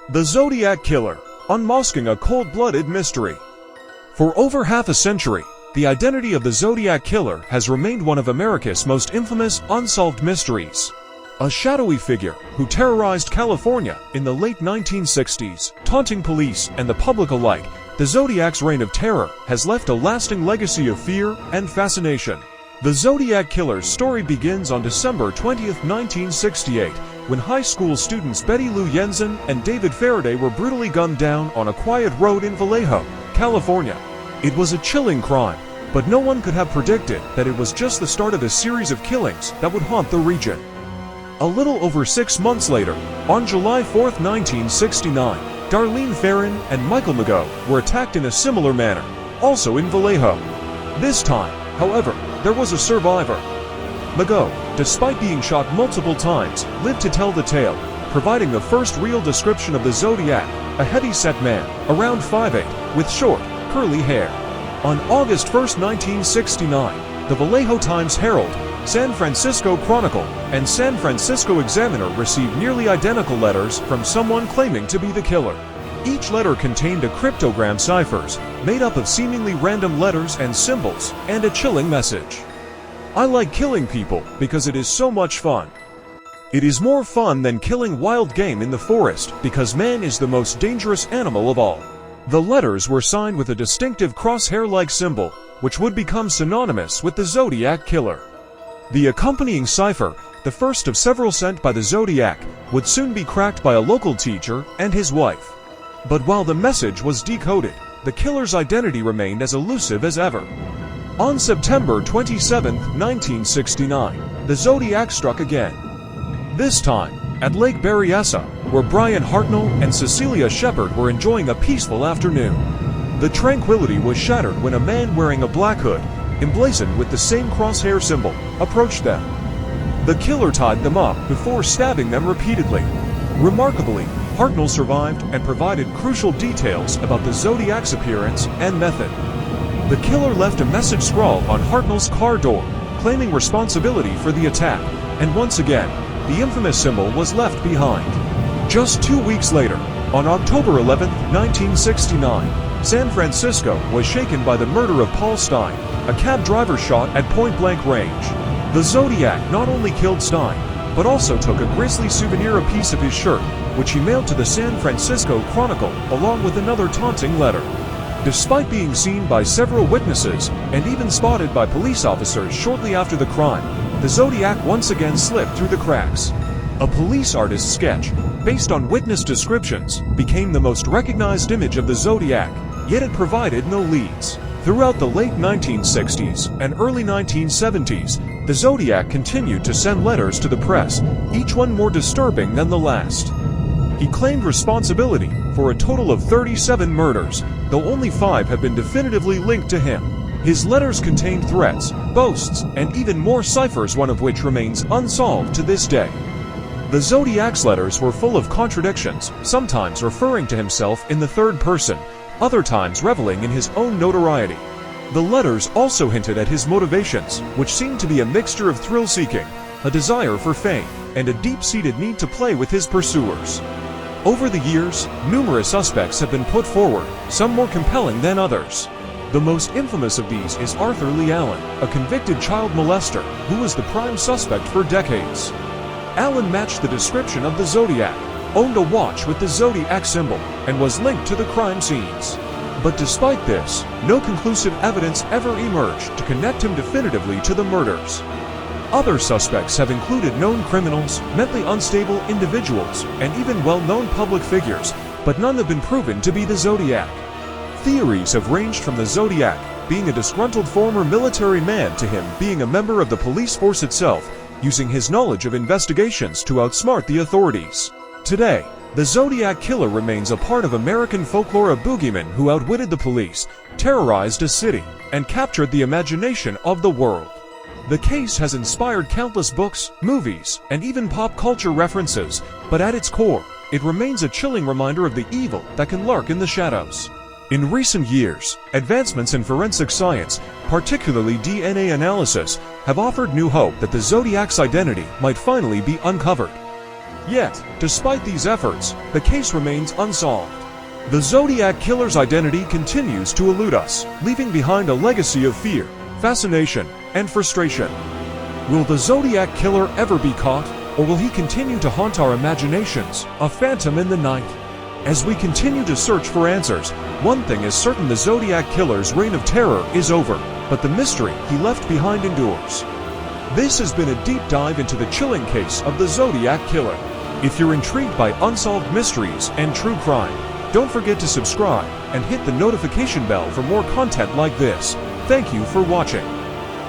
The Zodiac Killer, unmasking a cold-blooded mystery. For over half a century, the identity of the Zodiac Killer has remained one of America's most infamous unsolved mysteries. A shadowy figure who terrorized California in the late 1960s, taunting police and the public alike, the Zodiac's reign of terror has left a lasting legacy of fear and fascination. The Zodiac Killer's story begins on December 20, 1968, when high school students Betty Lou Jensen and David Faraday were brutally gunned down on a quiet road in Vallejo, California. It was a chilling crime, but no one could have predicted that it was just the start of a series of killings that would haunt the region. A little over 6 months later, on July 4, 1969, Darlene Ferrin and Michael Mageau were attacked in a similar manner, also in Vallejo. This time, however, there was a survivor. Mageau, despite being shot multiple times, lived to tell the tale, providing the first real description of the Zodiac, a heavy-set man, around 5'8", with short, curly hair. On August 1, 1969, the Vallejo Times-Herald, San Francisco Chronicle, and San Francisco Examiner received nearly identical letters from someone claiming to be the killer. Each letter contained a cryptogram ciphers, made up of seemingly random letters and symbols, and a chilling message. I like killing people because it is so much fun. It is more fun than killing wild game in the forest because man is the most dangerous animal of all. The letters were signed with a distinctive crosshair-like symbol, which would become synonymous with the Zodiac Killer. The accompanying cipher, the first of several sent by the Zodiac, would soon be cracked by a local teacher and his wife. But while the message was decoded, the killer's identity remained as elusive as ever. On September 27, 1969, the Zodiac struck again. This time, at Lake Berryessa, where Brian Hartnell and Cecilia Shepard were enjoying a peaceful afternoon. The tranquility was shattered when a man wearing a black hood, emblazoned with the same crosshair symbol, approached them. The killer tied them up before stabbing them repeatedly. Remarkably, Hartnell survived and provided crucial details about the Zodiac's appearance and method. The killer left a message scrawled on Hartnell's car door, claiming responsibility for the attack, and once again, the infamous symbol was left behind. Just 2 weeks later, on October 11, 1969, San Francisco was shaken by the murder of Paul Stine, a cab driver shot at point-blank range. The Zodiac not only killed Stine, but also took a grisly souvenir, a piece of his shirt, which he mailed to the San Francisco Chronicle, along with another taunting letter. Despite being seen by several witnesses, and even spotted by police officers shortly after the crime, the Zodiac once again slipped through the cracks. A police artist's sketch, based on witness descriptions, became the most recognized image of the Zodiac, yet it provided no leads. Throughout the late 1960s and early 1970s, the Zodiac continued to send letters to the press, each one more disturbing than the last. He claimed responsibility for a total of 37 murders, though only 5 have been definitively linked to him. His letters contained threats, boasts, and even more ciphers, one of which remains unsolved to this day. The Zodiac's letters were full of contradictions, sometimes referring to himself in the third person, other times reveling in his own notoriety. The letters also hinted at his motivations, which seemed to be a mixture of thrill-seeking, a desire for fame, and a deep-seated need to play with his pursuers. Over the years, numerous suspects have been put forward, some more compelling than others. The most infamous of these is Arthur Lee Allen, a convicted child molester who was the prime suspect for decades. Allen matched the description of the Zodiac, owned a watch with the Zodiac symbol, and was linked to the crime scenes. But despite this, no conclusive evidence ever emerged to connect him definitively to the murders. Other suspects have included known criminals, mentally unstable individuals, and even well-known public figures, but none have been proven to be the Zodiac. Theories have ranged from the Zodiac being a disgruntled former military man to him being a member of the police force itself, using his knowledge of investigations to outsmart the authorities. Today, the Zodiac Killer remains a part of American folklore, a boogeyman who outwitted the police, terrorized a city, and captured the imagination of the world. The case has inspired countless books, movies, and even pop culture references, but at its core, it remains a chilling reminder of the evil that can lurk in the shadows. In recent years, advancements in forensic science, particularly DNA analysis, have offered new hope that the Zodiac's identity might finally be uncovered. Yet, despite these efforts, the case remains unsolved. The Zodiac Killer's identity continues to elude us, leaving behind a legacy of fear, fascination, and frustration. Will the Zodiac Killer ever be caught, or will he continue to haunt our imaginations, a phantom in the night? As we continue to search for answers, one thing is certain: the Zodiac Killer's reign of terror is over, but the mystery he left behind endures. This has been a deep dive into the chilling case of the Zodiac Killer. If you're intrigued by unsolved mysteries and true crime, don't forget to subscribe and hit the notification bell for more content like this. Thank you for watching.